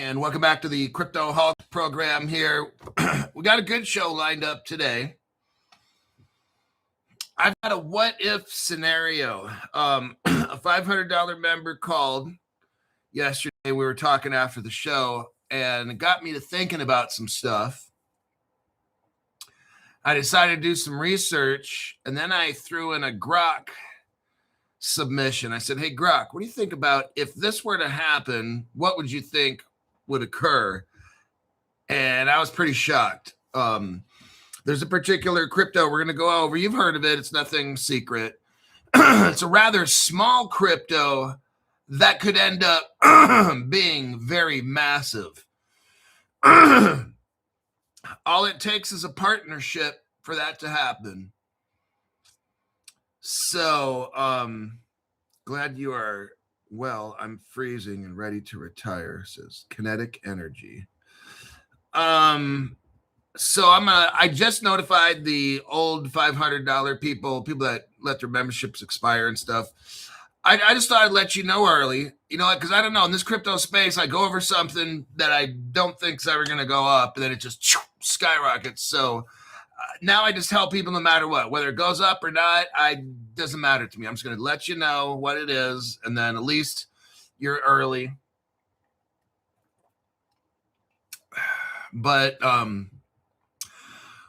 And welcome back to the Crypto Hawk program here. We got a good show lined up today. I've got a what-if scenario. A $500 member called yesterday. We were talking after the show, and it got me to thinking about some stuff. I decided to do some research, and then I threw in a Grok submission. I said, hey, Grok, what do you think about if this were to happen, what would you think would occur? And I was pretty shocked. There's a particular crypto we're going to go over. You've heard of it. It's nothing secret. It's a rather small crypto that could end up being very massive. All it takes is a partnership for that to happen. So, glad you are well. I'm freezing and ready to retire, says Kinetic Energy. So I just notified the old $500 people that let their memberships expire and stuff. I just thought I'd let you know early, because I don't know, in this crypto space, I go over something that I don't think is ever going to go up, and then it just skyrockets. So now I just tell people no matter what, whether it goes up or not, doesn't matter to me. I'm just going to let you know what it is, and then at least you're early. But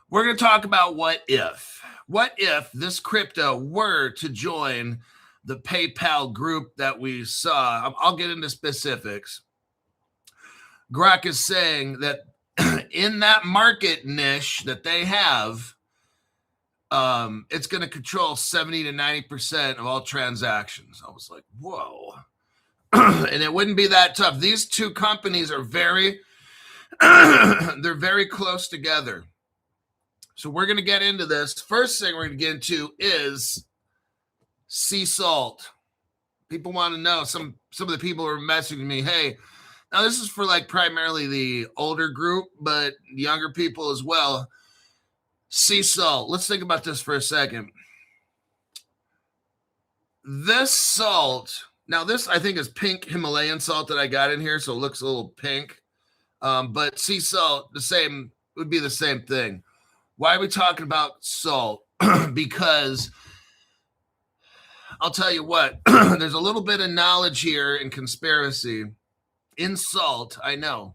we're going to talk about what if this crypto were to join the PayPal group that we saw. I'll get into specifics. Grok is saying that in that market niche that they have, it's going to control 70 to 90% of all transactions. I was like, whoa. And it wouldn't be that tough. These two companies are they're very close together. So we're going to get into this. First thing we're going to get into is sea salt. People want to know. Some of the people are messaging me, hey, now this is for like primarily the older group, but younger people as well. Sea salt. Let's think about this for a second. This salt, now this I think is pink Himalayan salt that I got in here, so it looks a little pink. But sea salt, would be the same thing. Why are we talking about salt? Because I'll tell you what, there's a little bit of knowledge here in conspiracy. In salt, I know.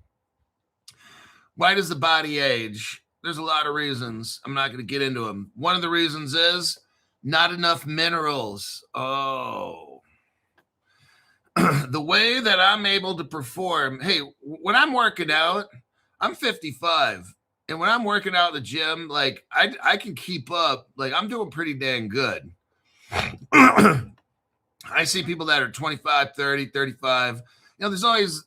Why does the body age? There's a lot of reasons. I'm not going to get into them. One of the reasons is not enough minerals. Oh. The way that I'm able to perform, hey, when I'm working out, I'm 55. And when I'm working out at the gym, like I can keep up. Like I'm doing pretty dang good. I see people that are 25, 30, 35. There's always,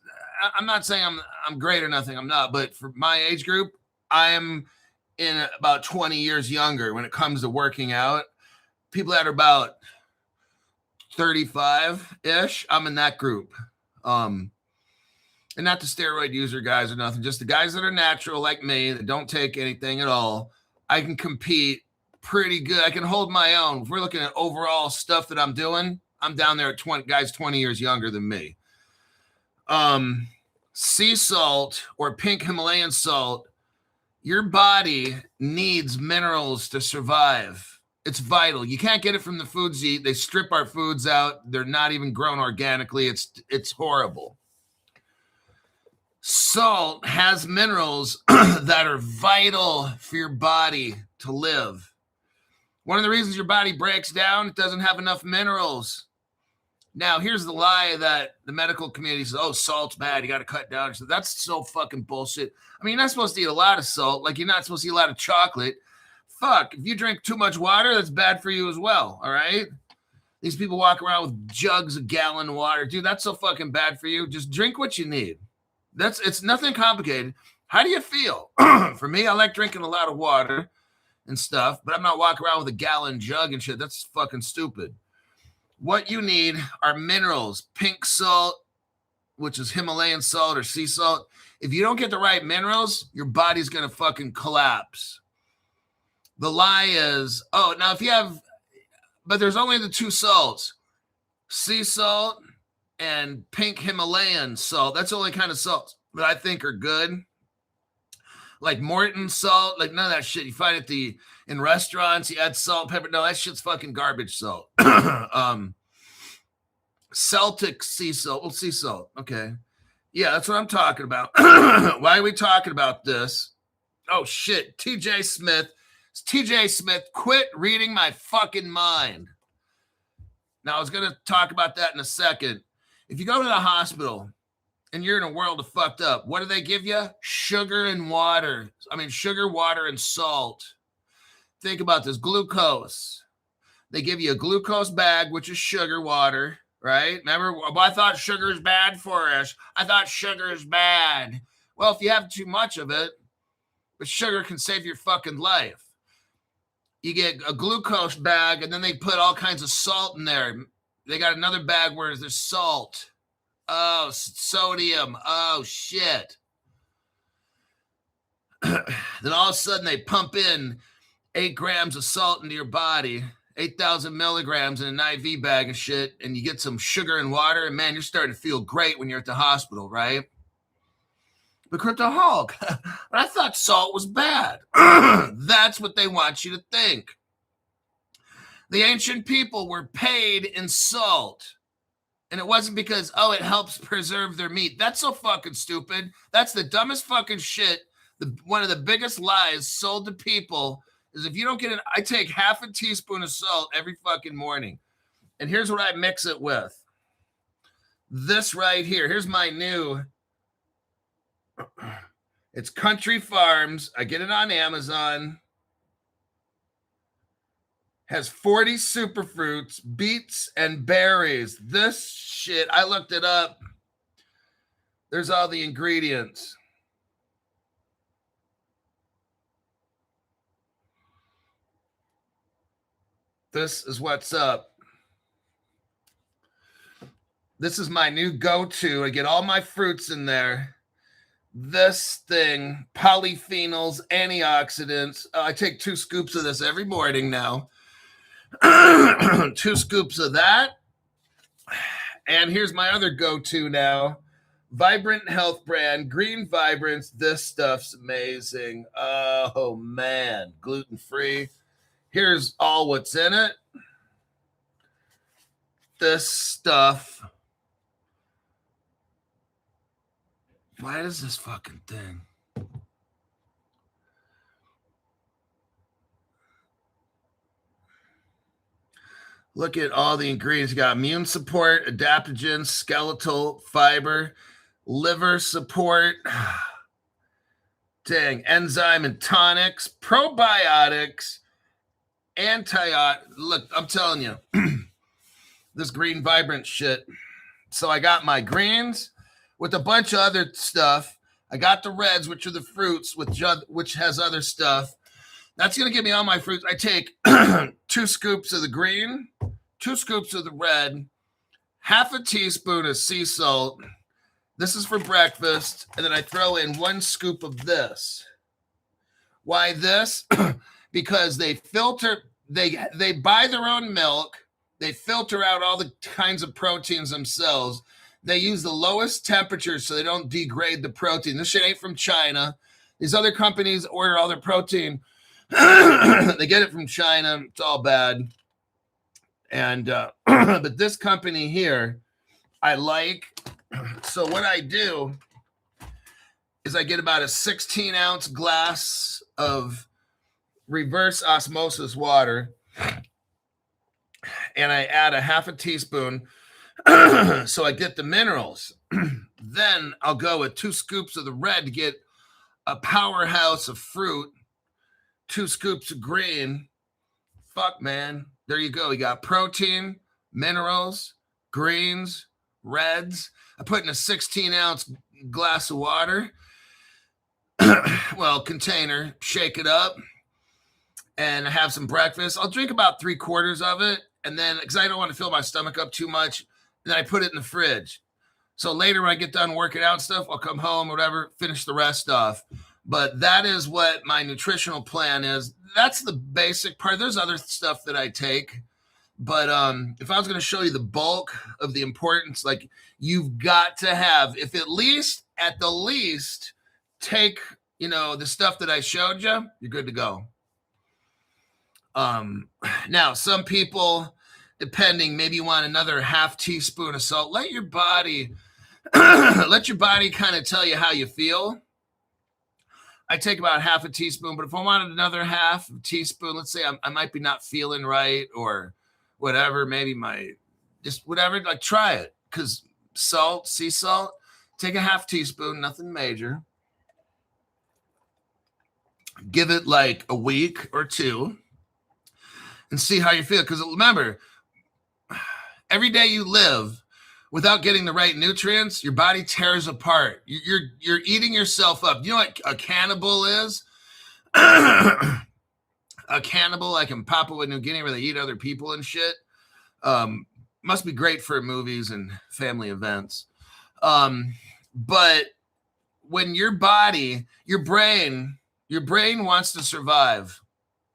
I'm not saying I'm great or nothing. I'm not. But for my age group, I'm in about 20 years younger when it comes to working out. People that are about 35-ish, I'm in that group. And not the steroid user guys or nothing, just the guys that are natural like me that don't take anything at all. I can compete pretty good. I can hold my own. If we're looking at overall stuff that I'm doing, I'm down there at 20 years younger than me. Sea salt or pink Himalayan salt, your body needs minerals to survive. It's vital. You can't get it from the foods you eat. They strip our foods out. They're not even grown organically. It's horrible. Salt has minerals that are vital for your body to live. One of the reasons your body breaks down, it doesn't have enough minerals. Now, here's the lie that the medical community says, oh, salt's bad, you got to cut down. So that's so fucking bullshit. I mean, you're not supposed to eat a lot of salt, like you're not supposed to eat a lot of chocolate. Fuck, if you drink too much water, that's bad for you as well, all right? These people walk around with jugs of gallon water. Dude, that's so fucking bad for you. Just drink what you need. It's nothing complicated. How do you feel? For me, I like drinking a lot of water and stuff, but I'm not walking around with a gallon jug and shit. That's fucking stupid. What you need are minerals. Pink salt, which is Himalayan salt or sea salt. If you don't get the right minerals, your body's going to fucking collapse. The lie is, but there's only the two salts, sea salt and pink Himalayan salt. That's the only kind of salt that I think are good. Like Morton salt, like none of that shit you find at in restaurants. You add salt, pepper. No, that shit's fucking garbage salt. Celtic sea salt. Well, sea salt. Okay. Yeah, that's what I'm talking about. Why are we talking about this? Oh, shit. TJ Smith. TJ Smith, quit reading my fucking mind. Now, I was going to talk about that in a second. If you go to the hospital and you're in a world of fucked up, what do they give you? Sugar and water. I mean, sugar, water, and salt. Think about this. Glucose. They give you a glucose bag, which is sugar, water, right? Remember, well, I thought sugar is bad for us. I thought sugar is bad. Well, if you have too much of it, but sugar can save your fucking life. You get a glucose bag, and then they put all kinds of salt in there. They got another bag where there's salt. Oh, sodium. Oh, shit. Then all of a sudden, they pump in 8 grams of salt into your body, 8,000 milligrams in an IV bag and shit, and you get some sugar and water, and man, you're starting to feel great when you're at the hospital, right? But Crypto Hulk, I thought salt was bad. That's what they want you to think. The ancient people were paid in salt. And it wasn't because, it helps preserve their meat. That's so fucking stupid. That's the dumbest fucking shit. One of the biggest lies sold to people is if you don't get I take half a teaspoon of salt every fucking morning. And here's what I mix it with. This right here. Here's my new... It's Country Farms. I get it on Amazon. Has 40 superfruits, beets, and berries. This shit, I looked it up. There's all the ingredients. This is what's up. This is my new go-to. I get all my fruits in there. This thing, polyphenols, antioxidants. I take 2 scoops of this every morning now. 2 scoops of that. And here's my other go-to now. Vibrant Health brand, Green Vibrance. This stuff's amazing. Oh, man. Gluten-free. Here's all what's in it. This stuff. Why does this fucking thing? Look at all the ingredients. You got immune support, adaptogens, skeletal fiber, liver support, enzyme and tonics, probiotics, Look, I'm telling you, this Green Vibrant shit. So I got my greens with a bunch of other stuff. I got the reds, which are the fruits, which has other stuff. That's going to give me all my fruits. I take 2 scoops of the green, 2 scoops of the red, half a teaspoon of sea salt. This is for breakfast. And then I throw in 1 scoop of this. Why this? Because they filter, they buy their own milk. They filter out all the kinds of proteins themselves. They use the lowest temperatures so they don't degrade the protein. This shit ain't from China. These other companies order all their protein. They get it from China. It's all bad. And but this company here, I like. So what I do is I get about a 16-ounce glass of reverse osmosis water, and I add a half a teaspoon so I get the minerals. Then I'll go with 2 scoops of the red to get a powerhouse of fruit, 2 scoops of green. Fuck, man. There you go. You got protein, minerals, greens, reds. I put in a 16-ounce glass of water. Container, shake it up, and have some breakfast. I'll drink about 3/4 of it, and then, because I don't want to fill my stomach up too much, and then I put it in the fridge. So later when I get done working out stuff, I'll come home, whatever, finish the rest off. But that is what my nutritional plan is. That's the basic part. There's other stuff that I take. But if I was going to show you the bulk of the importance, like you've got to have, if at the least, take, the stuff that I showed you, you're good to go. Now, some people, depending, maybe you want another half teaspoon of salt. Let your body kind of tell you how you feel. I take about half a teaspoon, but if I wanted another half teaspoon, let's say I might be not feeling right or whatever, maybe whatever, like try it. Because salt, sea salt, take a half teaspoon, nothing major. Give it like a week or two and see how you feel. Because remember, every day you live without getting the right nutrients, your body tears apart. You're eating yourself up. You know what a cannibal is? A cannibal, like in Papua New Guinea, where they eat other people and shit. Must be great for movies and family events. But when your brain wants to survive,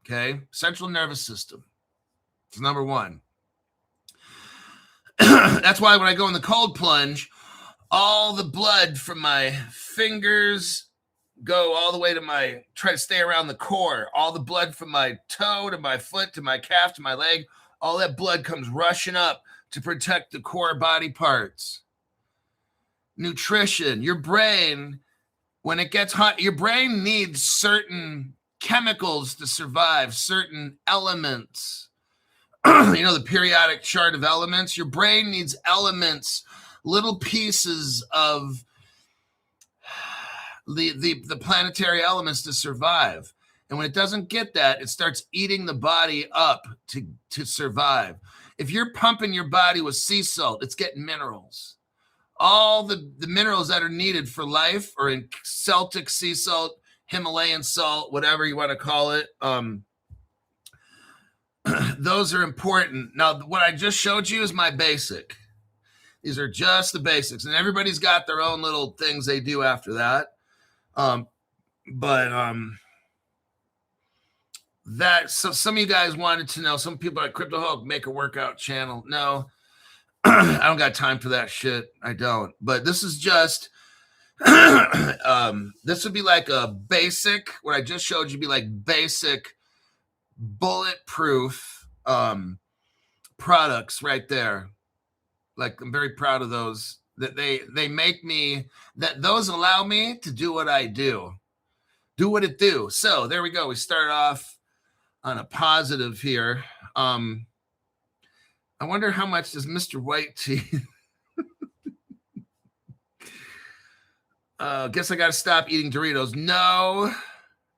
okay? Central nervous system. It's number one. That's why when I go in the cold plunge, all the blood from my fingers go all the way to try to stay around the core. All the blood from my toe to my foot to my calf to my leg, all that blood comes rushing up to protect the core body parts. Nutrition. Your brain, when it gets hot, your brain needs certain chemicals to survive, certain elements. The periodic chart of elements. Your brain needs elements, little pieces of the planetary elements to survive. And when it doesn't get that, it starts eating the body up to survive. If you're pumping your body with sea salt, it's getting minerals. All the minerals that are needed for life are in Celtic sea salt, Himalayan salt, whatever you want to call it. Those are important. Now, what I just showed you is my basic. These are just the basics. And everybody's got their own little things they do after that. So some of you guys wanted to know, some people at Crypto Hulk make a workout channel. No, I don't got time for that shit. I don't. But this is just, this would be like a basic, what I just showed you be like basic bulletproof products right there. Like, I'm very proud of those, that they make me, that those allow me to do what I do what it do. So there we go. We start off on a positive here. I wonder how much does Mr. White Teeth guess I got to stop eating Doritos. No,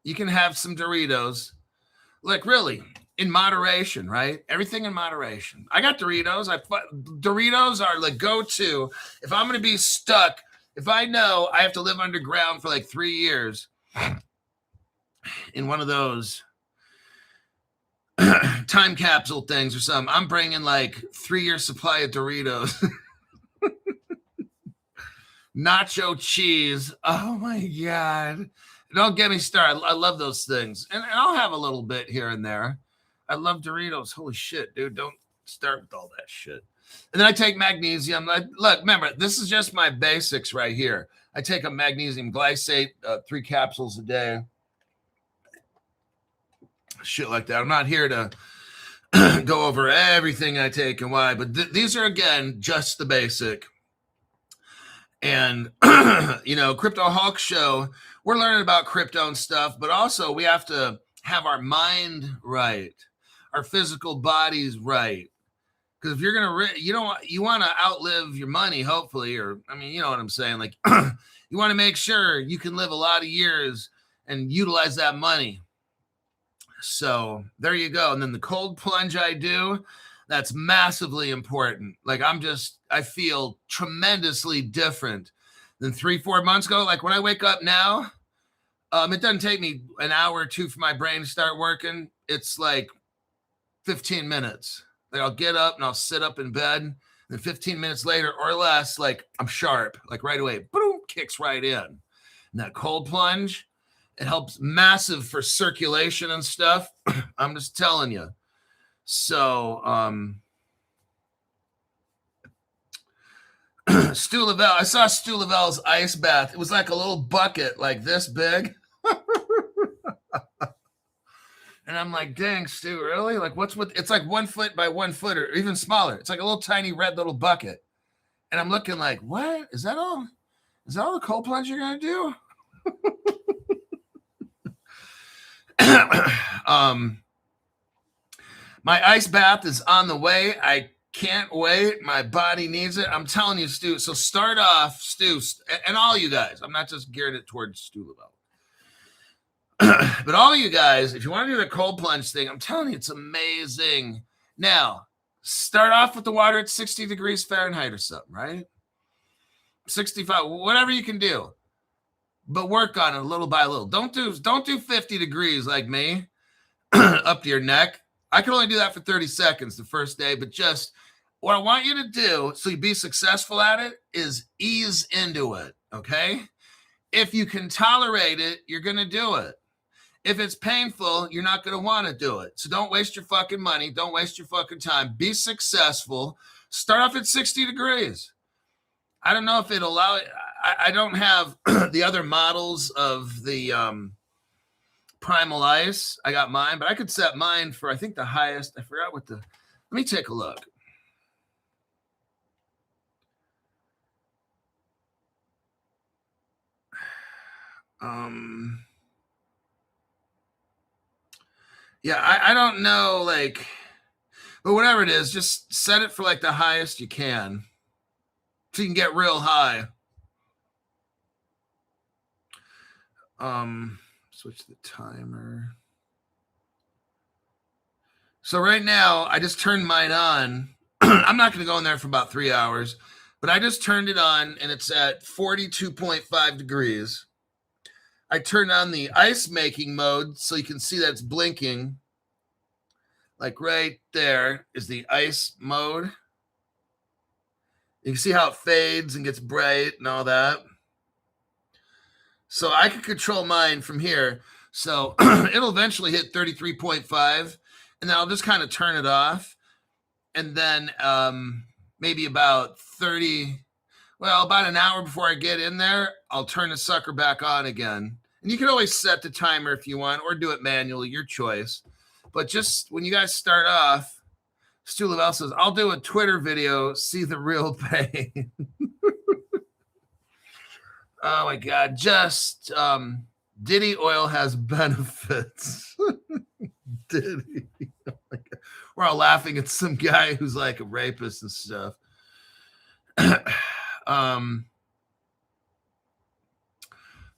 you can have some Doritos. Like, really, in moderation, right? Everything in moderation. I got Doritos. Doritos are like go-to. If I'm going to be stuck, if I know I have to live underground for like 3 years in one of those time capsule things or something, I'm bringing like 3-year supply of Doritos. Nacho cheese. Oh, my God. Don't get me started. I love those things. And I'll have a little bit here and there. I love Doritos. Holy shit, dude. Don't start with all that shit. And then I take magnesium. Look, remember, this is just my basics right here. I take a magnesium glycate, 3 capsules a day. Shit like that. I'm not here to go over everything I take and why, but these are, again, just the basic. And, Crypto Hulk Show, we're learning about crypto and stuff, but also we have to have our mind right, our physical bodies right. Because if you're going to, you want to outlive your money, hopefully, or, you know what I'm saying? Like, you want to make sure you can live a lot of years and utilize that money. So there you go. And then the cold plunge I do, that's massively important. Like, I feel tremendously different than 3-4 months ago. Like, when I wake up now, it doesn't take me an hour or two for my brain to start working. It's like 15 minutes. Like, I'll get up and I'll sit up in bed, and then 15 minutes later or less, like, I'm sharp, like right away, boom, kicks right in. And that cold plunge, it helps massive for circulation and stuff. I'm just telling you. So Stu Lavelle, I saw Stu Lavelle's ice bath. It was like a little bucket like this big. And I'm like, dang, Stu, really? Like, what's with it's like 1 foot by 1 foot or even smaller. It's like a little tiny red little bucket. And I'm looking like, what? Is that all? Is that all the cold plunge you're gonna do? My ice bath is on the way. I can't wait. My body needs it. I'm telling you, Stu. So start off, Stu, and all you guys. I'm not just gearing it towards Stu Lavelle. But all you guys, if you want to do the cold plunge thing, I'm telling you, it's amazing. Now, start off with the water at 60 degrees Fahrenheit or something, right? 65, whatever you can do. But work on it little by little. Don't do 50 degrees like me up to your neck. I can only do that for 30 seconds the first day, but just what I want you to do so you be successful at it is ease into it, okay? If you can tolerate it, you're going to do it. If it's painful, you're not going to want to do it. So don't waste your fucking money. Don't waste your fucking time. Be successful. Start off at 60 degrees. I don't know if it'll allow it. I don't have the other models of the Primal Ice. I got mine, but I could set mine for, I think, the highest. I forgot what let me take a look. Yeah, I don't know, like, but whatever it is, just set it for like the highest you can so you can get real high. Switch the timer. So right now, I just turned mine on. I'm not going to go in there for about 3 hours, but I just turned it on, and it's at 42.5 degrees. I turned on the ice making mode so you can see that it's blinking. Like right there is the ice mode. You can see how it fades and gets bright and all that. So I can control mine from here. So it'll eventually hit 33.5, and then I'll just kind of turn it off. And then maybe about about an hour before I get in there, I'll turn the sucker back on again. And you can always set the timer if you want, or do it manually, your choice. But just when you guys start off, Stu Lavelle says, I'll do a Twitter video, see the real pain. Oh my God. Just Diddy oil has benefits. Diddy. Oh my God. We're all laughing at some guy who's like a rapist and stuff.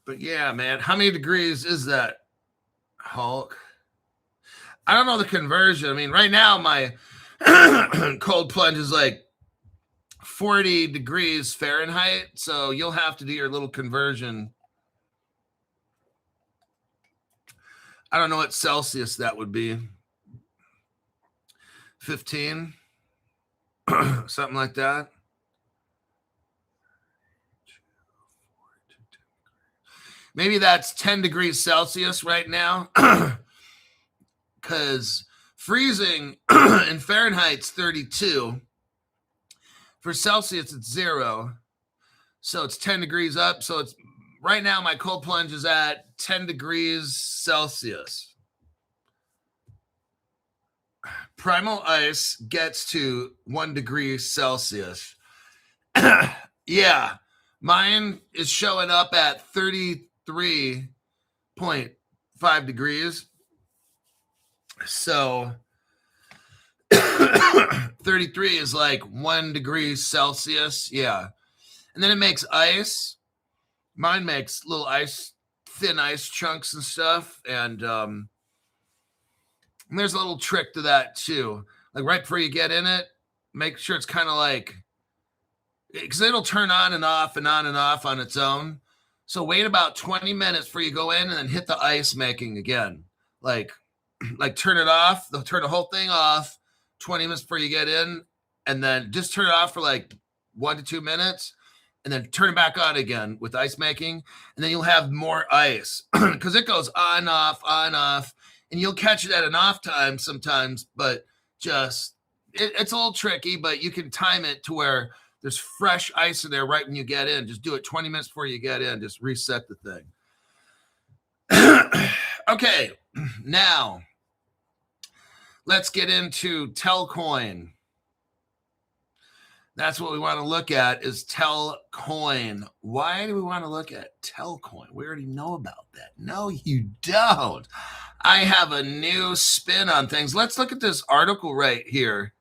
But yeah, man, how many degrees is that, Hulk? I don't know the conversion. I mean, right now my cold plunge is like 40 degrees Fahrenheit, so you'll have to do your little conversion. I don't know what Celsius that would be. 15, something like that. Maybe that's 10 degrees Celsius right now, because freezing in Fahrenheit's 32. For Celsius, it's 0. So it's 10 degrees up. So it's right now my cold plunge is at 10 degrees Celsius. Primal Ice gets to 1 degree Celsius. Yeah, mine is showing up at 33.5 degrees. So 33 is like 1 degree Celsius. Yeah. And then it makes ice. Mine makes little thin ice chunks and stuff. And there's a little trick to that too. Like right before you get in it, make sure it's kind of like, because it'll turn on and off and on and off on its own. So wait about 20 minutes before you go in and then hit the ice making again. Like turn it off. They'll turn the whole thing off 20 minutes before you get in, and then just turn it off for like 1 to 2 minutes, and then turn it back on again with ice making, and then you'll have more ice because it goes on, off, and you'll catch it at an off time sometimes, but Just, it's a little tricky, but you can time it to where there's fresh ice in there right when you get in. Just do it 20 minutes before you get in. Just reset the thing. Okay, now let's get into Telcoin. That's what we want to look at is Telcoin. Why do we want to look at Telcoin? We already know about that. No, you don't. I have a new spin on things. Let's look at this article right here.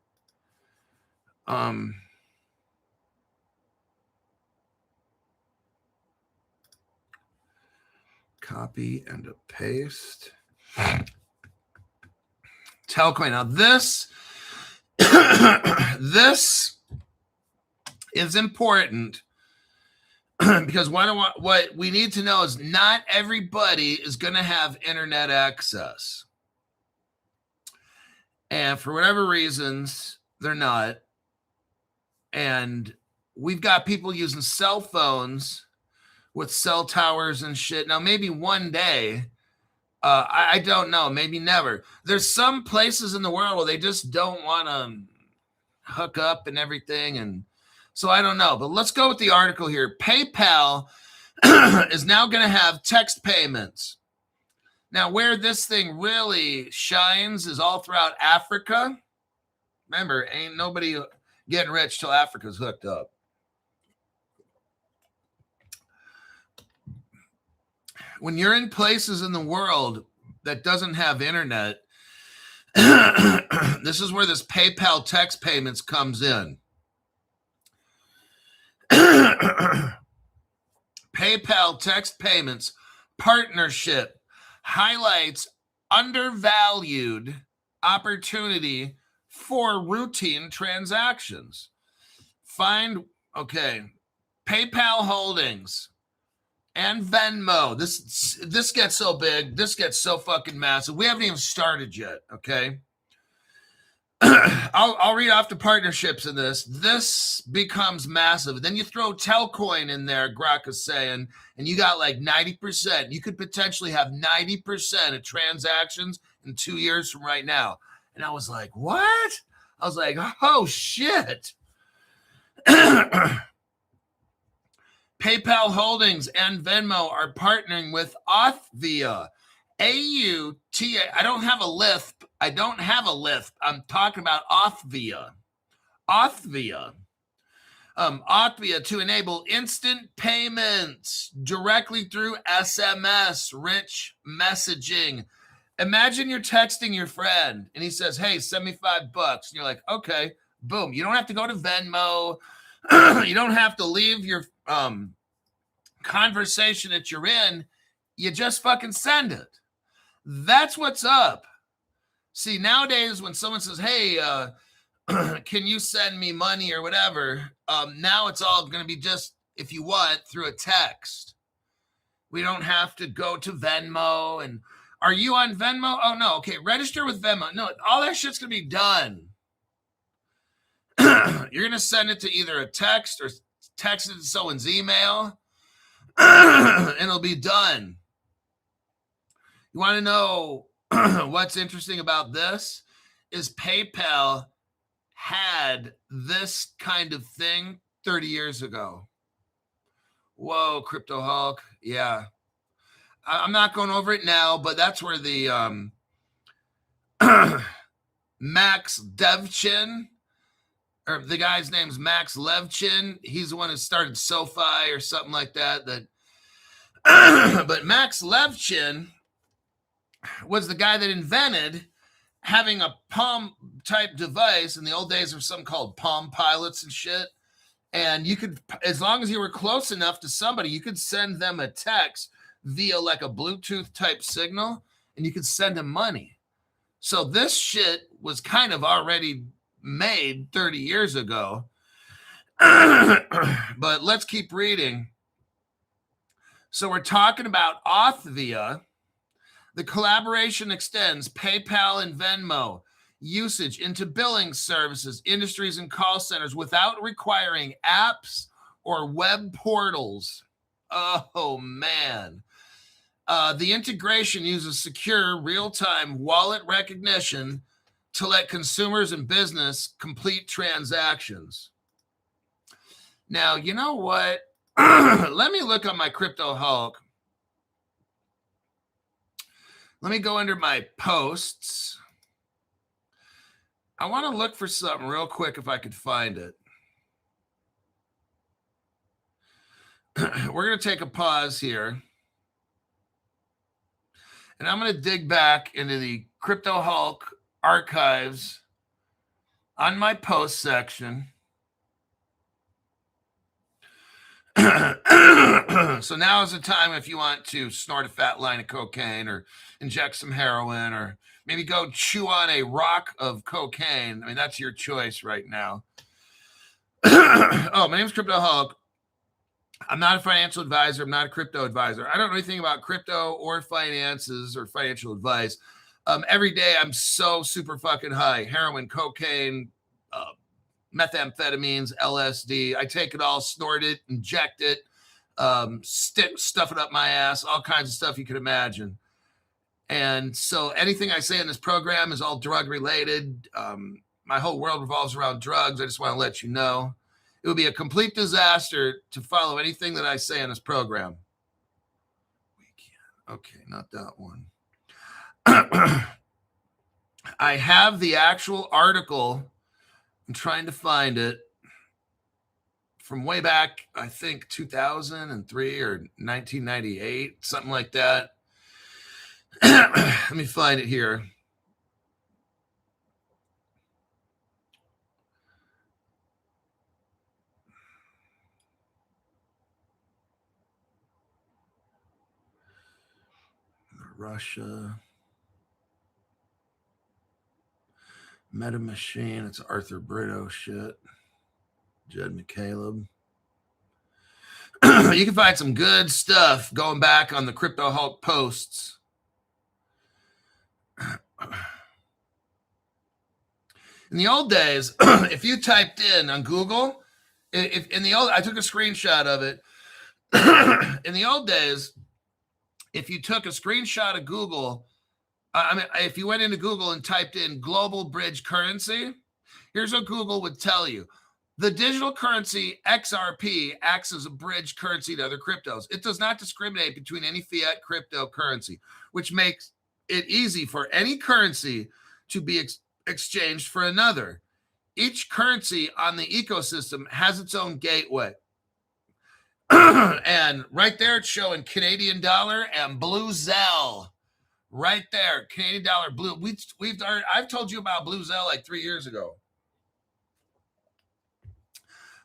Copy and a paste. Telcoin. Now this this is important because what we need to know is not everybody is going to have internet access. And for whatever reasons, they're not. And we've got people using cell phones with cell towers and shit. Now, maybe one day, I don't know, maybe never. There's some places in the world where they just don't want to hook up and everything. And so I don't know, but let's go with the article here. PayPal is now going to have text payments. Now, where this thing really shines is all throughout Africa. Remember, ain't nobody getting rich till Africa's hooked up. When you're in places in the world that doesn't have internet, this is where this PayPal text payments comes in. PayPal text payments partnership highlights undervalued opportunity for routine transactions. PayPal Holdings and Venmo. This gets so big. This gets so fucking massive. We haven't even started yet, okay? I'll read off the partnerships in this. This becomes massive. Then you throw Telcoin in there, Grok is saying, and you got like 90%. You could potentially have 90% of transactions in 2 years from right now. And I was like, what? I was like, oh, shit. PayPal Holdings and Venmo are partnering with Authvia. AUTA. I don't have a lisp. I'm talking about Authvia. Authvia to enable instant payments directly through SMS, rich messaging. Imagine you're texting your friend and he says, hey, send me $5. And you're like, okay, boom. You don't have to go to Venmo. You don't have to leave your conversation that you're in. You just fucking send it. That's what's up. See, nowadays when someone says, hey, can you send me money or whatever? Now it's all going to be just, if you want, through a text. We don't have to go to Venmo. And are you on Venmo? Oh, no. Okay, register with Venmo. No, all that shit's going to be done. You're going to send it to either a text or text it to someone's email, and it'll be done. You want to know what's interesting about this is PayPal had this kind of thing 30 years ago. Whoa, Crypto Hulk. Yeah. I'm not going over it now, but that's where the Max Devchin, or the guy's name's Max Levchin. He's the one who started SoFi or something like that. But Max Levchin was the guy that invented having a Palm type device. In the old days, there was something called Palm Pilots and shit. And you could, as long as you were close enough to somebody, you could send them a text via like a Bluetooth type signal, and you could send them money. So this shit was kind of already made 30 years ago. But let's keep reading. So we're talking about Authvia. The collaboration extends PayPal and Venmo usage into billing services, industries, and call centers without requiring apps or web portals. Oh, man. The integration uses secure real-time wallet recognition to let consumers and business complete transactions. Now, you know what? Let me look on my Crypto Hulk. Let me go under my posts. I want to look for something real quick if I could find it. We're going to take a pause here. And I'm going to dig back into the Crypto Hulk archives on my post section. So now is the time if you want to snort a fat line of cocaine or inject some heroin or maybe go chew on a rock of cocaine. I mean, that's your choice right now. Oh, my name's Crypto Hulk. I'm not a financial advisor. I'm not a crypto advisor. I don't know anything about crypto or finances or financial advice. Every day I'm so super fucking high. Heroin, cocaine, methamphetamines, LSD. I take it all, snort it, inject it, stuff it up my ass, all kinds of stuff you could imagine. And so anything I say in this program is all drug related. My whole world revolves around drugs. I just want to let you know. It would be a complete disaster to follow anything that I say in this program. Okay, not that one. I have the actual article. I'm trying to find it from way back, I think 2003 or 1998, something like that. Let me find it here. Russia. Meta Machine. It's Arthur Brito shit. Judd McCaleb. You can find some good stuff going back on the Crypto Hulk posts. In the old days, if you typed in on Google, I took a screenshot of it. In the old days, if you took a screenshot of Google, if you went into Google and typed in global bridge currency, here's what Google would tell you. The digital currency XRP acts as a bridge currency to other cryptos. It does not discriminate between any fiat cryptocurrency, which makes it easy for any currency to be exchanged for another. Each currency on the ecosystem has its own gateway. And right there, it's showing Canadian dollar and Blue Zell. Right there, Canadian dollar, blue. I've told you about Blue Zell like 3 years ago.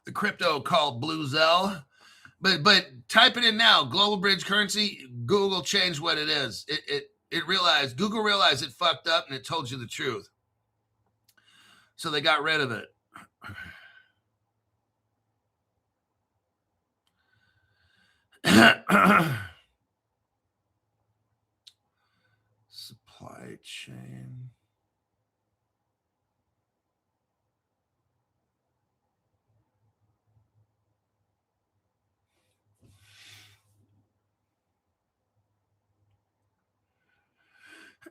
The crypto called Blue Zell. But type it in now, global bridge currency. Google changed what it is. Google realized it fucked up and it told you the truth. So they got rid of it. Supply chain.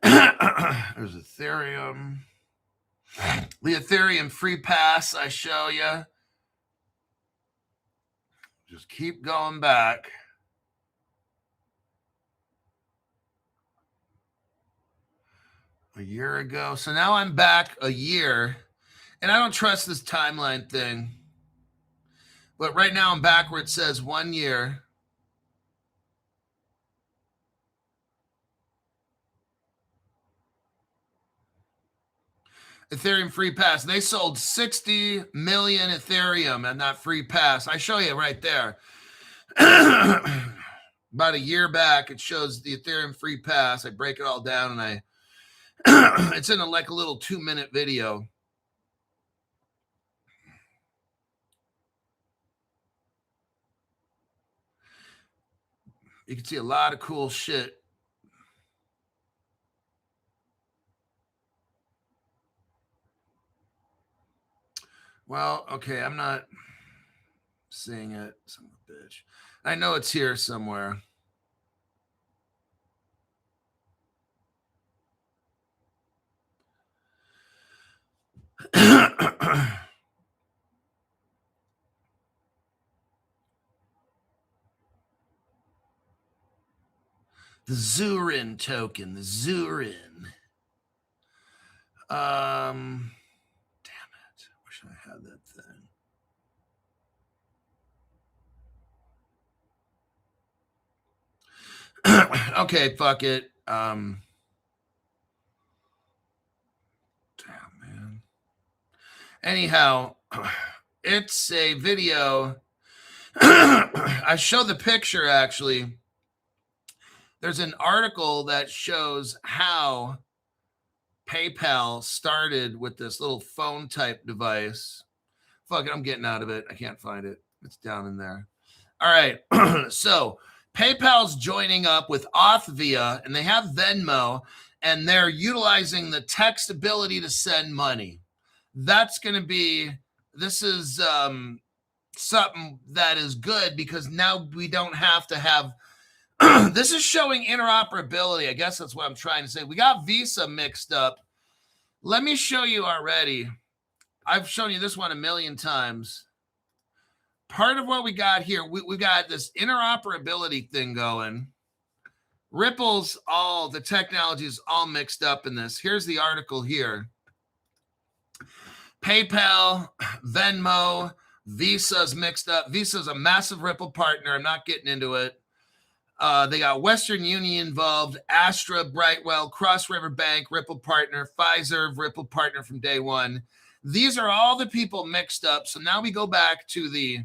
There's Ethereum. The Ethereum free pass I show you. Just keep going back. A year ago. So now I'm back a year. And I don't trust this timeline thing. But right now I'm back where it says 1 year. Ethereum free pass. They sold 60 million Ethereum and that free pass. I show you right there. About a year back, it shows the Ethereum free pass. I break it all down and it's in a little 2-minute video. You can see a lot of cool shit. Well, okay, I'm not seeing it. Son of a bitch. I know it's here somewhere. The Zurin token, the Zurin. Damn it. Wish I had that thing. Okay, fuck it. Damn, man. Anyhow, it's a video. I show the picture, actually. There's an article that shows how PayPal started with this little phone type device. Fuck it, I'm getting out of it. I can't find it. It's down in there. All right. So PayPal's joining up with Authvia, and they have Venmo, and they're utilizing the text ability to send money. That's going to be, this is something that is good because now we don't have to have, this is showing interoperability. I guess that's what I'm trying to say. We got Visa mixed up. Let me show you already. I've shown you this one a million times. Part of what we got here, we got this interoperability thing going. Ripple's all, the technology is all mixed up in this. Here's the article here. PayPal, Venmo, Visa's mixed up. Visa's a massive Ripple partner. I'm not getting into it. They got Western Union involved, Astra, Brightwell, Cross River Bank, Ripple partner, Pfizer, Ripple partner from day one. These are all the people mixed up. So now we go back to the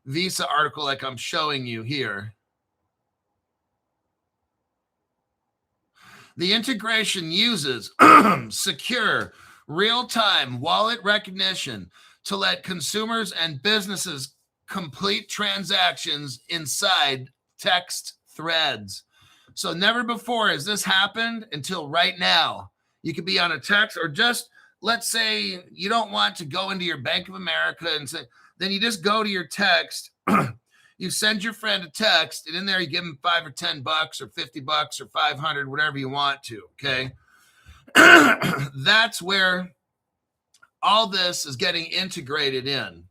Visa article like I'm showing you here. The integration uses secure, real-time wallet recognition to let consumers and businesses complete transactions inside text threads. So never before has this happened until right now. You could be on a text, or just, let's say you don't want to go into your Bank of America and say, then you just go to your text. You send your friend a text, and in there you give them $5 or $10 or $50 or 500, whatever you want to. Okay. That's where all this is getting integrated in.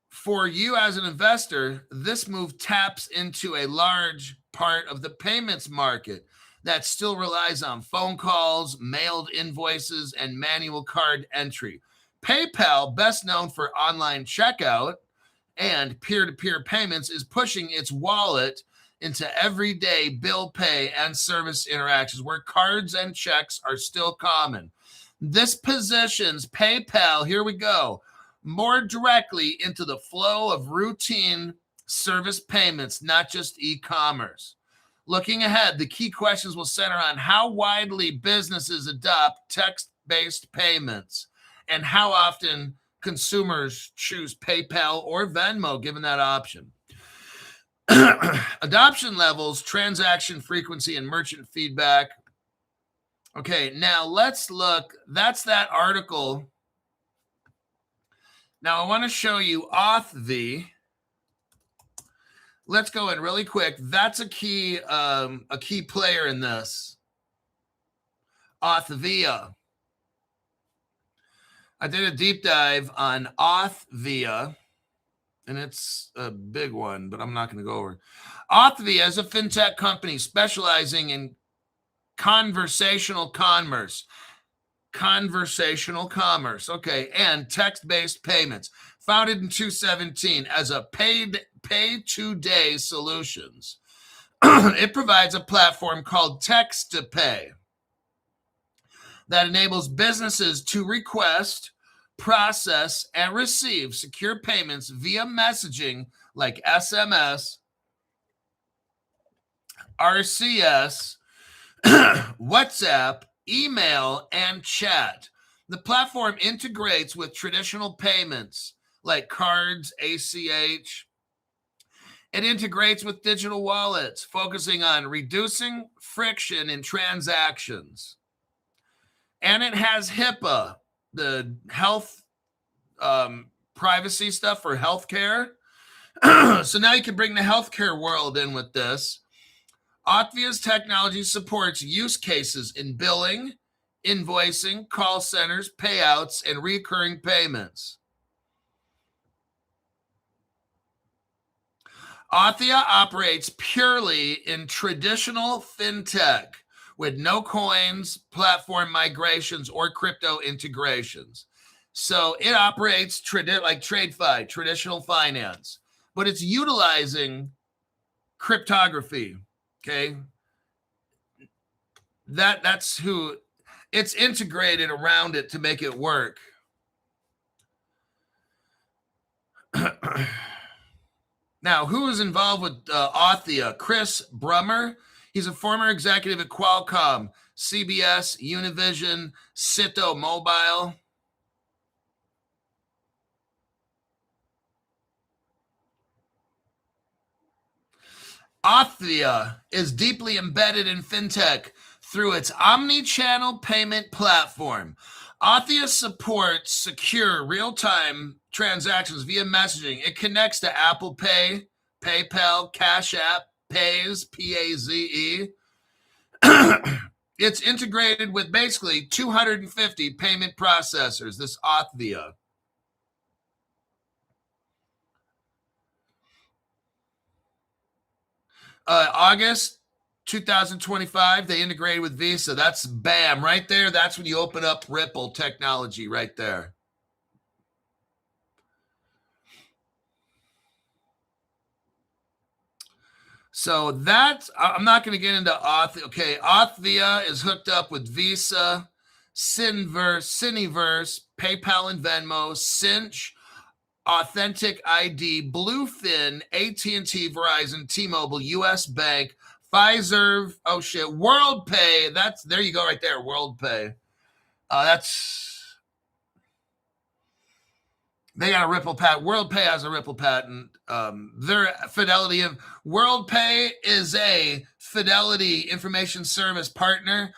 For you as an investor, this move taps into a large part of the payments market that still relies on phone calls, mailed invoices, and manual card entry. PayPal, best known for online checkout and peer-to-peer payments, is pushing its wallet into everyday bill pay and service interactions where cards and checks are still common. This positions PayPal, here we go, more directly into the flow of routine service payments, not just e-commerce. Looking ahead, the key questions will center on how widely businesses adopt text-based payments and how often consumers choose PayPal or Venmo, given that option. Adoption levels, transaction frequency, and merchant feedback. Okay, now let's look. That's that article. Now I want to show you Authv. Let's go in really quick. That's a key player in this. Authvia. I did a deep dive on Authvia, and it's a big one, but I'm not going to go over it. Authvia is a fintech company specializing in conversational commerce, okay, and text-based payments. Founded in 2017 as a pay-to-day solutions. It provides a platform called Text to Pay that enables businesses to request, process, and receive secure payments via messaging like SMS, RCS, WhatsApp, email, and chat. The platform integrates with traditional payments like cards, ACH. It integrates with digital wallets, focusing on reducing friction in transactions. And it has HIPAA, the health privacy stuff for healthcare. So now you can bring the healthcare world in with this. Authvia's technology supports use cases in billing, invoicing, call centers, payouts, and recurring payments. Authia operates purely in traditional fintech with no coins, platform migrations, or crypto integrations. So it operates like TradeFi, traditional finance, but it's utilizing cryptography. Okay, that's who it's integrated around it to make it work. Now, who is involved with Authia? Chris Brummer. He's a former executive at Qualcomm, CBS, Univision, Cito Mobile. Authia is deeply embedded in fintech through its omni-channel payment platform. Authia supports secure real-time transactions via messaging. It connects to Apple Pay, PayPal, Cash App, Paze, P-A-Z-E. It's integrated with basically 250 payment processors, this Authia. August 2025, they integrated with Visa. That's bam, right there. That's when you open up Ripple technology right there. So that's, I'm not going to get into Authia. Okay, Authia is hooked up with Visa, Cineverse, PayPal and Venmo, Cinch, Authentic ID, Bluefin, AT&T, Verizon, T-Mobile, US Bank, Pfizer, oh shit, WorldPay. That's, there you go right there, WorldPay. They got a Ripple patent. WorldPay has a Ripple patent. Their Fidelity of WorldPay is a Fidelity information service partner.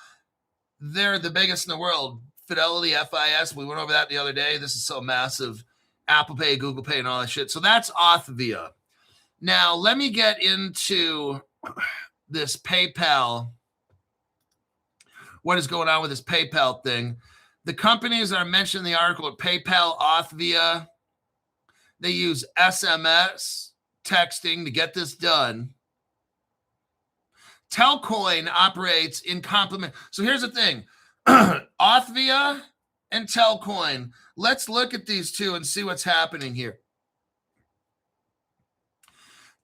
They're the biggest in the world. Fidelity, FIS. We went over that the other day. This is so massive. Apple Pay, Google Pay, and all that shit. So that's Authia. Now, let me get into this PayPal. What is going on with this PayPal thing? The companies that are mentioned in the article are PayPal, Authia. They use SMS texting to get this done. Telcoin operates in complement. So here's the thing. Authia and Telcoin. Let's look at these two and see what's happening here.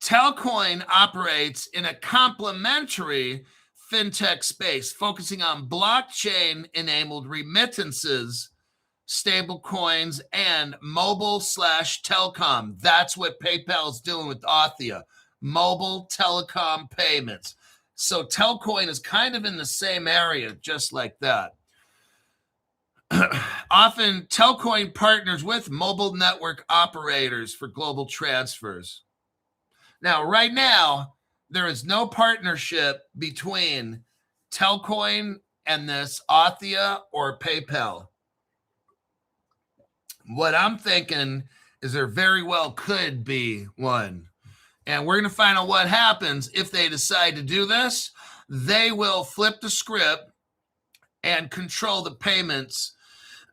Telcoin operates in a complementary fintech space, focusing on blockchain-enabled remittances, stable coins, and mobile/telecom. That's what PayPal is doing with Authia, mobile telecom payments. So Telcoin is kind of in the same area, just like that. Often, Telcoin partners with mobile network operators for global transfers. Now, right now, there is no partnership between Telcoin and this Authia or PayPal. What I'm thinking is there very well could be one. And we're going to find out what happens if they decide to do this. They will flip the script and control the payments.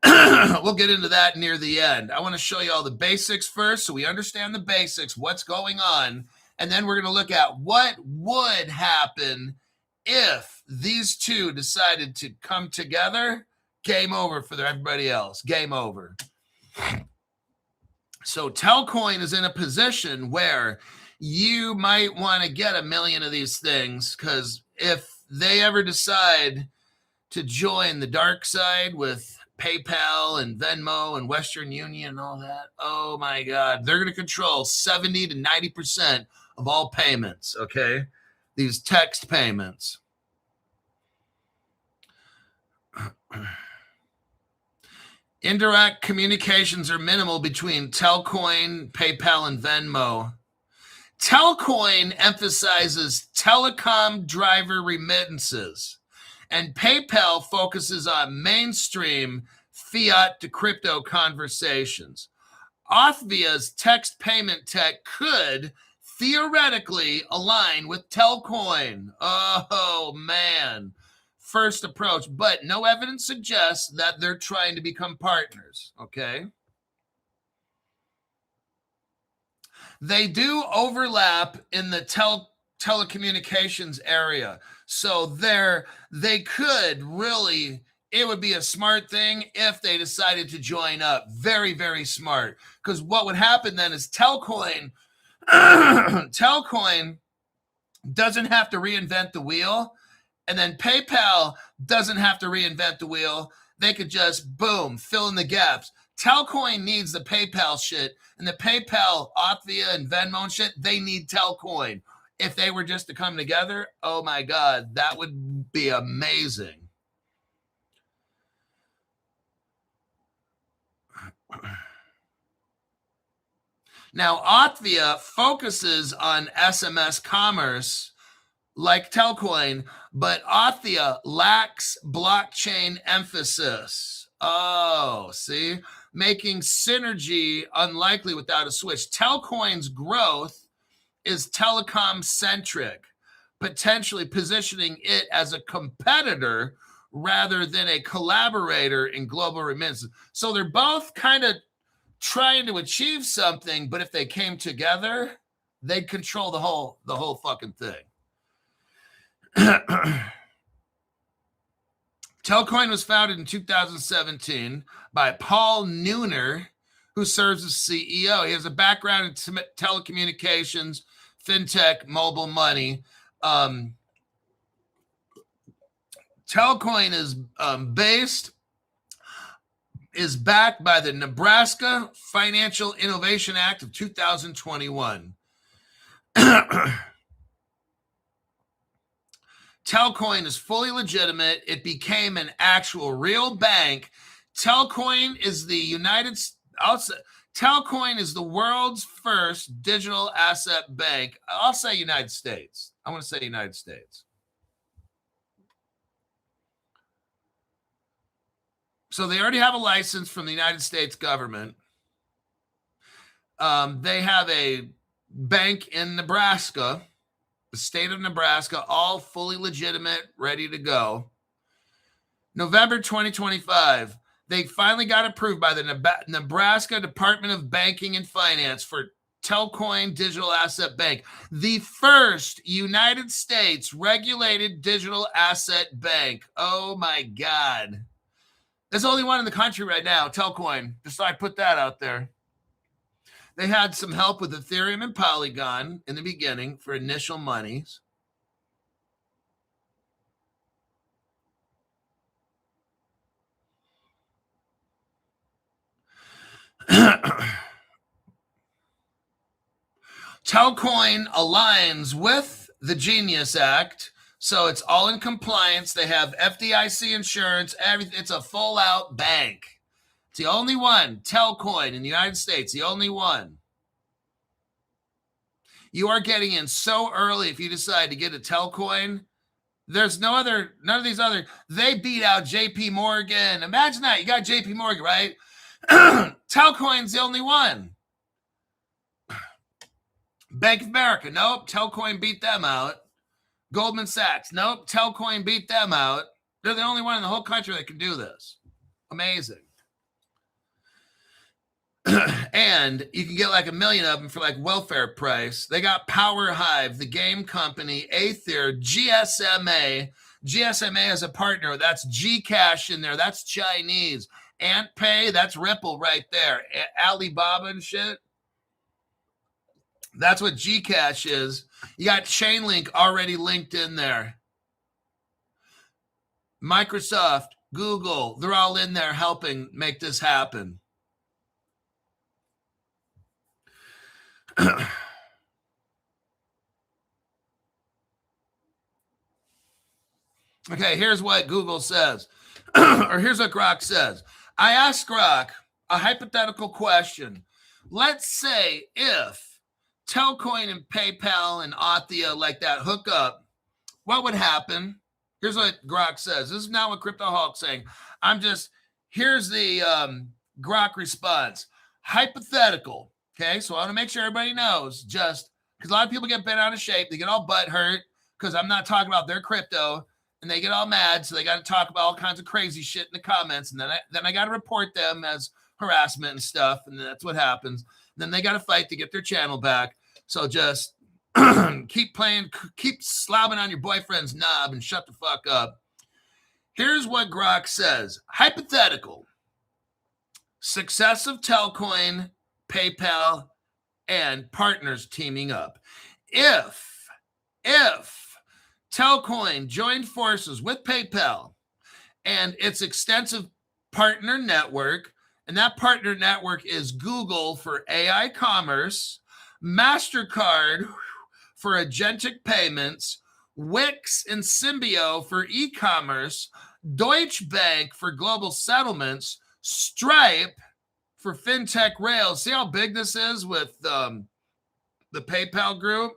We'll get into that near the end. I want to show you all the basics first so we understand the basics, what's going on. And then we're going to look at what would happen if these two decided to come together. Game over for everybody else. Game over. So Telcoin is in a position where you might want to get 1 million of these things, because if they ever decide to join the dark side with PayPal and Venmo and Western Union and all that, oh my God, they're going to control 70 to 90% of all payments, okay? These text payments. Indirect communications are minimal between Telcoin, PayPal, and Venmo. Telcoin emphasizes telecom driver remittances, and PayPal focuses on mainstream fiat to crypto conversations. Authvia's text payment tech could theoretically align with Telcoin. Oh, man. first approach, but no evidence suggests that they're trying to become partners, okay? They do overlap in the telecommunications area. So they could really, it would be a smart thing if they decided to join up. Very, very smart. Because what would happen then is Telcoin doesn't have to reinvent the wheel. And then PayPal doesn't have to reinvent the wheel. They could just, boom, fill in the gaps. Telcoin needs the PayPal shit, and the PayPal, Authia, and Venmo and shit, they need Telcoin. If they were just to come together, oh my God, that would be amazing. Now, Authia focuses on SMS commerce like Telcoin, but Authia lacks blockchain emphasis. Oh, see? Making synergy unlikely without a switch. Telcoin's growth is telecom-centric, potentially positioning it as a competitor rather than a collaborator in global remittances. So they're both kind of trying to achieve something, but if they came together, they'd control the whole fucking thing. Telcoin was founded in 2017 by Paul Neuner, who serves as CEO. He has a background in telecommunications, fintech, mobile money. Telcoin is backed by the Nebraska Financial Innovation Act of 2021. Telcoin is fully legitimate. It became an actual real bank. Telcoin is the world's first digital asset bank. I'll say United States. I want to say United States. So they already have a license from the United States government. They have a bank in Nebraska, the state of Nebraska, all fully legitimate, ready to go. November 2025, they finally got approved by the Nebraska Department of Banking and Finance for Telcoin Digital Asset Bank, the first United States regulated digital asset bank. Oh my God. There's only one in the country right now, Telcoin. Just so I put that out there. They had some help with Ethereum and Polygon in the beginning for initial monies. Telcoin aligns with the Genius Act, so it's all in compliance. They have FDIC insurance, everything. It's a full-out bank. It's the only one, Telcoin in the United States, the only one. You are getting in so early if you decide to get a Telcoin. There's none of these other. They beat out JP Morgan. Imagine that. You got JP Morgan, right? Telcoin's the only one. Bank of America, nope. Telcoin beat them out. Goldman Sachs, nope. Telcoin beat them out. They're the only one in the whole country that can do this. Amazing. And you can get like 1 million of them for like welfare price. They got Power Hive, the game company, Aether, GSMA. GSMA has a partner. That's Gcash in there. That's Chinese. AntPay, that's Ripple right there. Alibaba and shit. That's what Gcash is. You got Chainlink already linked in there. Microsoft, Google, they're all in there helping make this happen. Okay, here's what Google says, or here's what Grok says. I asked Grok a hypothetical question. Let's say if Telcoin and PayPal and Authia like that hook up, what would happen? Here's what Grok says. This is now what CryptoHawk's saying. Here's the Grok response. Hypothetical. Okay, so I want to make sure everybody knows, just because a lot of people get bent out of shape. They get all butt hurt because I'm not talking about their crypto. and they get all mad, so they got to talk about all kinds of crazy shit in the comments, and then I got to report them as harassment and stuff, and that's what happens. And then they got to fight to get their channel back. So just keep slobbing on your boyfriend's knob and shut the fuck up. Here's what Grok says. Hypothetical. Success of Telcoin, PayPal, and partners teaming up. If Telcoin joined forces with PayPal and its extensive partner network, and that partner network is Google for AI commerce, MasterCard for agentic payments, Wix and Symbio for e-commerce, Deutsche Bank for global settlements, Stripe for fintech rails. See how big this is with the PayPal group?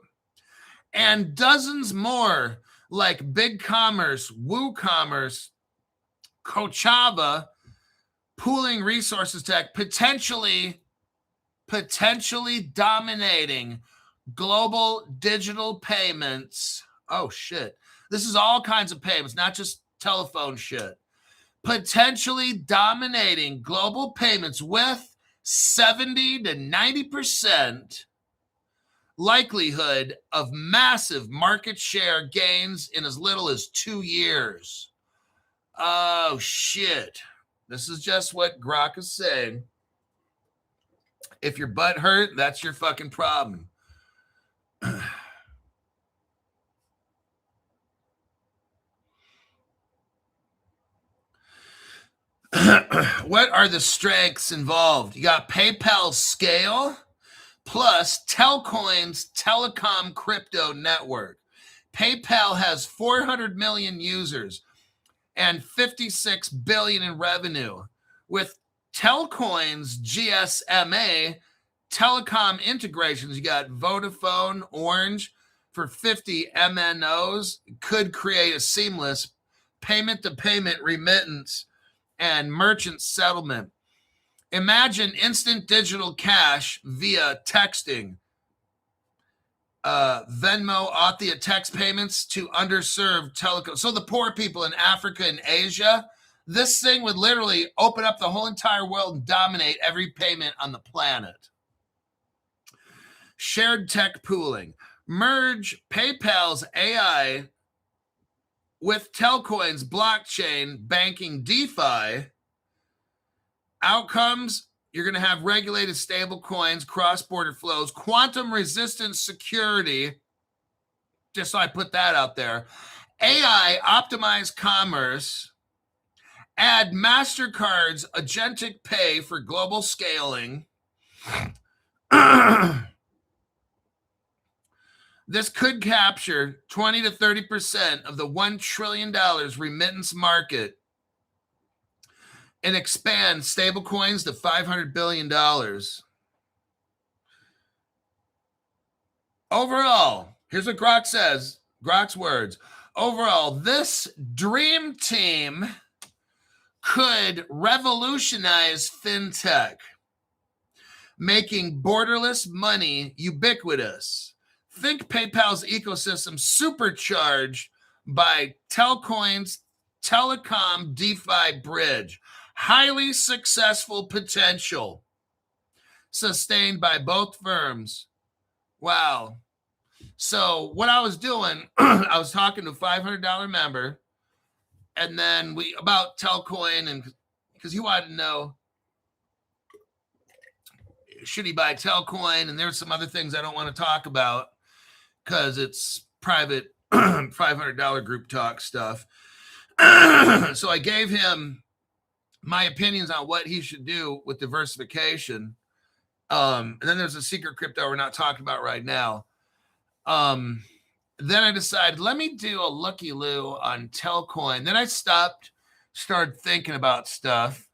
And dozens more like BigCommerce, WooCommerce, Kochava, pooling resources tech, potentially dominating global digital payments. Oh, shit. This is all kinds of payments, not just telephone shit. Potentially dominating global payments with 70 to 90% likelihood of massive market share gains in as little as 2 years. Oh, shit. This is just what Grok is saying. If your butt hurt, that's your fucking problem. What are the strengths involved? You got PayPal's scale plus Telcoin's telecom crypto network. PayPal has 400 million users and 56 billion in revenue. With Telcoin's GSMA telecom integrations, you got Vodafone, Orange for 50 MNOs, could create a seamless payment-to-payment remittance and merchant settlement. Imagine instant digital cash via texting, Venmo, Authia text payments to underserved telecom. So the poor people in Africa and Asia, this thing would literally open up the whole entire world and dominate every payment on the planet. Shared tech pooling. Merge PayPal's AI with Telcoin's blockchain banking DeFi. Outcomes, you're going to have regulated stable coins, cross-border flows, quantum-resistant security, just so I put that out there, AI optimized commerce, add MasterCard's agentic pay for global scaling. This could capture 20 to 30% of the $1 trillion remittance market and expand stablecoins to $500 billion. Overall, here's what Grok says, Grok's words. Overall, this dream team could revolutionize fintech, making borderless money ubiquitous. Think PayPal's ecosystem supercharged by Telcoin's telecom DeFi bridge. Highly successful potential, sustained by both firms. Wow. So what I was doing, I was talking to a $500 member, and then about Telcoin, and because he wanted to know, should he buy Telcoin? And there's some other things I don't want to talk about because it's private $500 group talk stuff. So I gave him my opinions on what he should do with diversification. And then there's a secret crypto we're not talking about right now. Then I decided, let me do a looky-loo on Telcoin. Then I started thinking about stuff,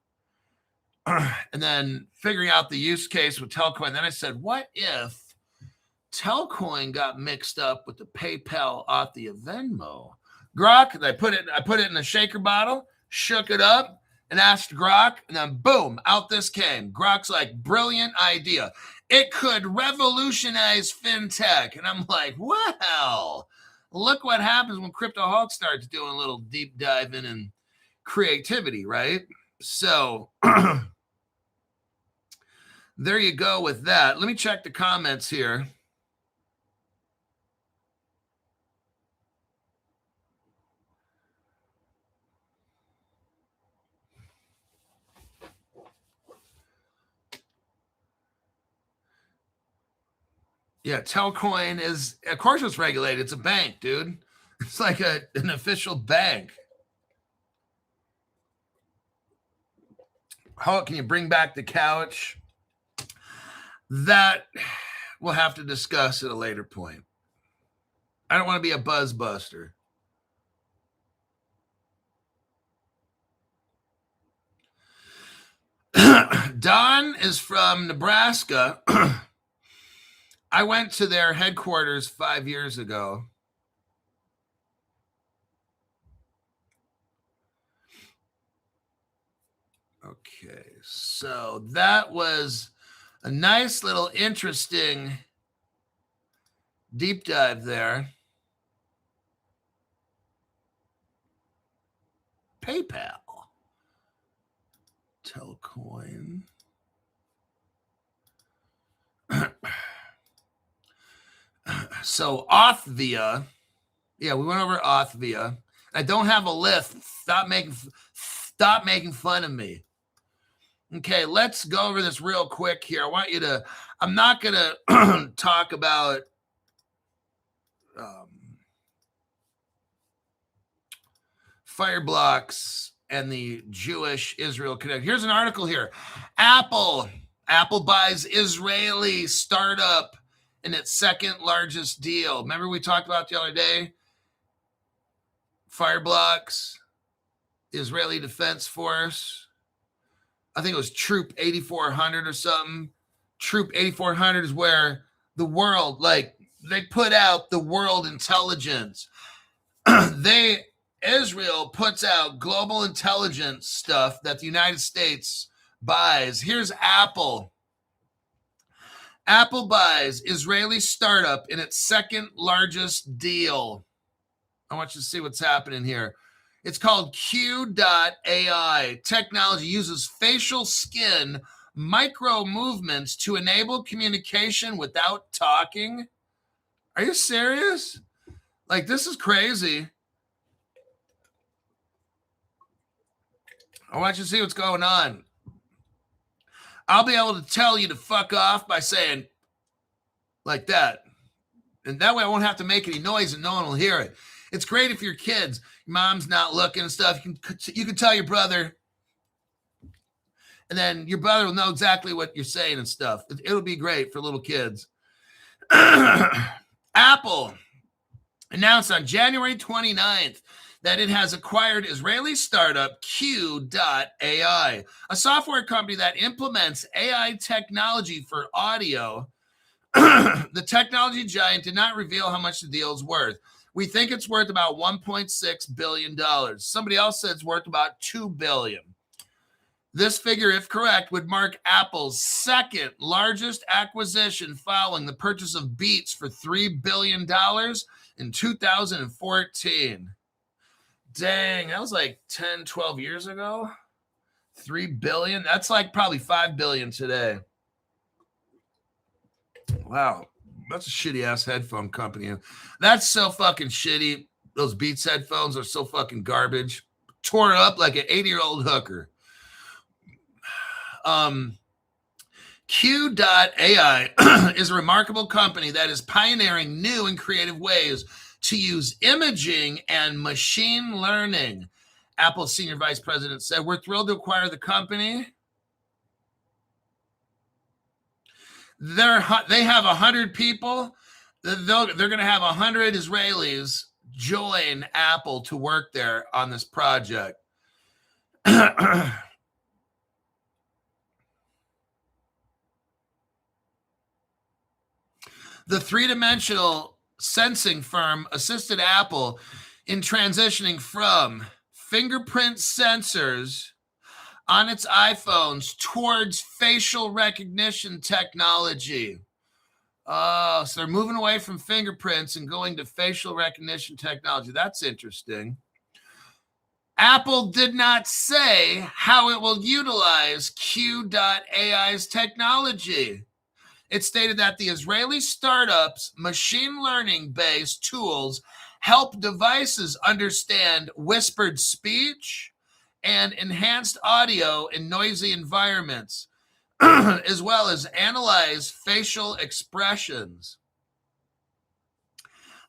and then figuring out the use case with Telcoin. Then I said, what if Telcoin got mixed up with the PayPal Authia Venmo? Grok, I put it in a shaker bottle, shook it up, and asked Grok, and then boom, out this came. Grok's like, brilliant idea. It could revolutionize fintech. And I'm like, well, Look what happens when Crypto Hulk starts doing a little deep diving and creativity, right? So there you go with that. Let me check the comments here. Yeah, Telcoin is, of course it's regulated. It's a bank, dude. It's like an official bank. How can you bring back the couch? That we'll have to discuss at a later point. I don't want to be a buzz buster. Don is from Nebraska. I went to their headquarters 5 years ago. Okay, so that was a nice little interesting deep dive there. PayPal. Telcoin. So Authvia. Yeah, we went over Authvia. I don't have a list. Stop making fun of me. Okay, let's go over this real quick here. I want you to, I'm not going to talk about Fireblocks and the Jewish Israel Connect. Here's an article here. Apple buys Israeli startup in its second largest deal. Remember we talked about the other day? Fireblocks, the Israeli Defense Force. I think it was Troop 8400 or something. Troop 8400 is where the world, like, they put out the world intelligence. Israel puts out global intelligence stuff that the United States buys. Here's Apple. Apple buys Israeli startup in its second largest deal. I want you to see what's happening here. It's called Q.AI. Technology uses facial skin micro movements to enable communication without talking. Are you serious? Like, this is crazy. I want you to see what's going on. I'll be able to tell you to fuck off by saying like that. And that way I won't have to make any noise and no one will hear it. It's great if your kids, your mom's not looking and stuff. You can tell your brother, and then your brother will know exactly what you're saying and stuff. It'll be great for little kids. Apple announced on January 29th that it has acquired Israeli startup Q.AI, a software company that implements AI technology for audio. The technology giant did not reveal how much the deal is worth. We think it's worth about $1.6 billion. Somebody else said it's worth about $2 billion. This figure, if correct, would mark Apple's second largest acquisition following the purchase of Beats for $3 billion in 2014. Dang, that was like 10, 12 years ago. $3 billion. That's like probably $5 billion today. Wow. That's a shitty ass headphone company. That's so fucking shitty. Those Beats headphones are so fucking garbage. Tore up like an 80-year-old hooker. Q.AI is a remarkable company that is pioneering new and creative ways to use imaging and machine learning. Apple's senior vice president said, "We're thrilled to acquire the company." They have 100 people. They're going to have 100 Israelis join Apple to work there on this project. The three-dimensional sensing firm assisted Apple in transitioning from fingerprint sensors on its iPhones towards facial recognition technology. Oh, so they're moving away from fingerprints and going to facial recognition technology. That's interesting. Apple did not say how it will utilize Q.AI's technology. It stated that the Israeli startup's machine learning-based tools help devices understand whispered speech and enhanced audio in noisy environments, as well as analyze facial expressions.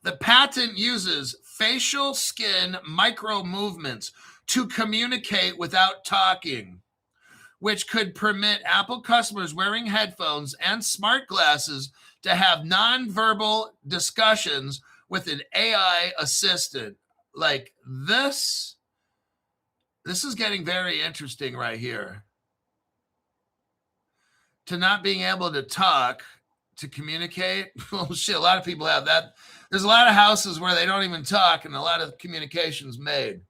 The patent uses facial skin micro movements to communicate without talking, which could permit Apple customers wearing headphones and smart glasses to have nonverbal discussions with an AI assistant. Like this is getting very interesting right here. To not being able to talk, to communicate. Well, shit, a lot of people have that. There's a lot of houses where they don't even talk and a lot of communication's made.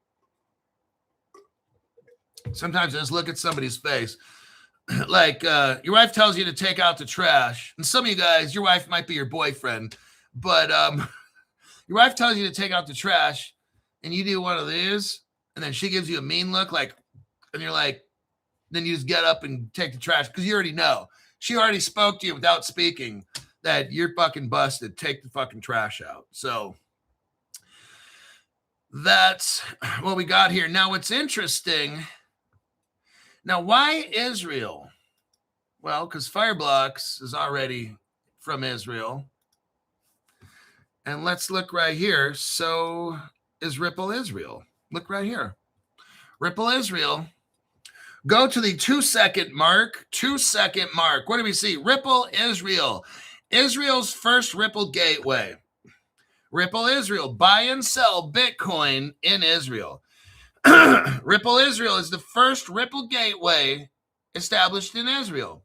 Sometimes I just look at somebody's face. Like your wife tells you to take out the trash. And some of you guys, your wife might be your boyfriend, but your wife tells you to take out the trash and you do one of these and then she gives you a mean look like, and you're like, then you just get up and take the trash because you already know. She already spoke to you without speaking that you're fucking busted. Take the fucking trash out. So that's what we got here. Now, what's interesting. Now, why Israel? Well, because Fireblocks is already from Israel. And let's look right here. So is Ripple Israel. Look right here. Ripple Israel. Go to the 2-second mark. 2-second mark. What do we see? Ripple Israel. Israel's first Ripple gateway. Ripple Israel. Buy and sell Bitcoin in Israel. Ripple Israel is the first Ripple gateway established in Israel.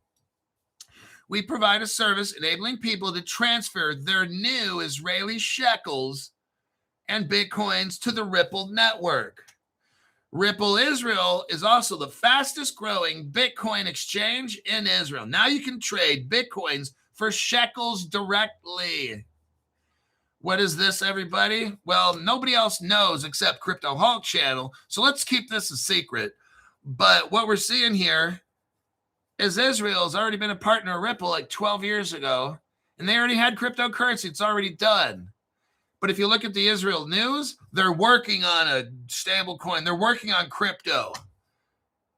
We provide a service enabling people to transfer their new Israeli shekels and Bitcoins to the Ripple network. Ripple Israel is also the fastest growing Bitcoin exchange in Israel. Now you can trade Bitcoins for shekels directly. What is this, everybody? Well, nobody else knows except Crypto Hulk channel, so let's keep this a secret. But what we're seeing here is Israel's already been a partner of Ripple like 12 years ago, and they already had cryptocurrency. It's already done. But if you look at the Israel news, they're working on a stable coin. They're working on crypto.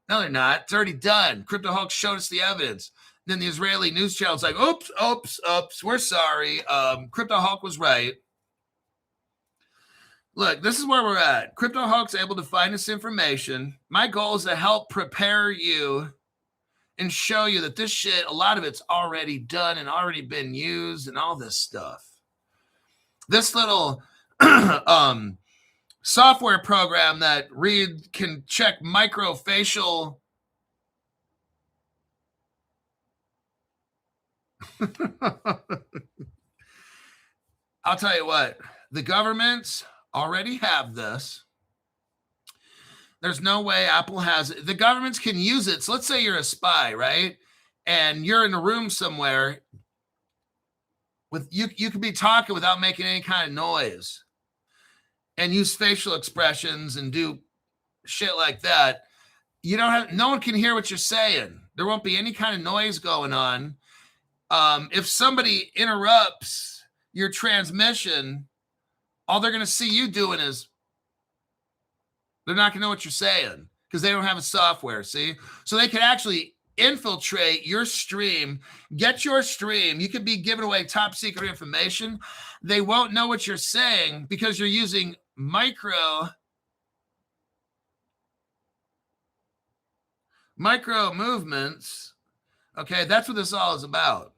No, they're not. It's already done. Crypto Hulk showed us the evidence. Then the Israeli news channel's like, oops, we're sorry. Crypto Hulk was right. Look, this is where we're at. Crypto Hulk's able to find this information. My goal is to help prepare you and show you that this shit, a lot of it's already done and already been used and all this stuff. This little software program that Reed can check microfacial. I'll tell you what, the governments already have this. There's no way Apple has it. The governments can use it. So let's say you're a spy, right? And you're in a room somewhere with you could be talking without making any kind of noise and use facial expressions and do shit like that. No one can hear what you're saying. There won't be any kind of noise going on. If somebody interrupts your transmission, all they're going to see you doing is they're not going to know what you're saying because they don't have a software, see? So they can actually infiltrate your stream, get your stream. You could be giving away top secret information. They won't know what you're saying because you're using micro movements. Okay, that's what this all is about.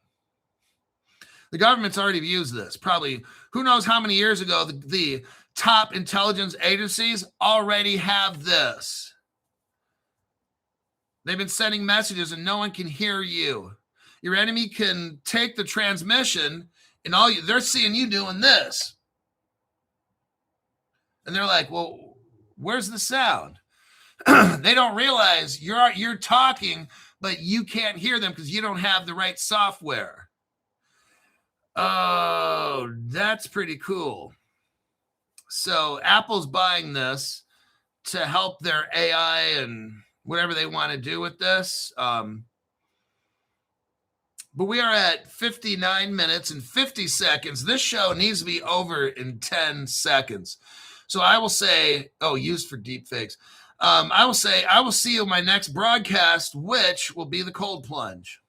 The government's already used this. Probably, who knows how many years ago, the top intelligence agencies already have this. They've been sending messages and no one can hear you. Your enemy can take the transmission and they're seeing you doing this. And they're like, well, where's the sound? They don't realize you're talking, but you can't hear them because you don't have the right software. Oh, that's pretty cool. So Apple's buying this to help their AI and whatever they want to do with this. But we are at 59 minutes and 50 seconds. This show needs to be over in 10 seconds. So I will say, used for deep fakes. I will say, I will see you in my next broadcast, which will be the cold plunge.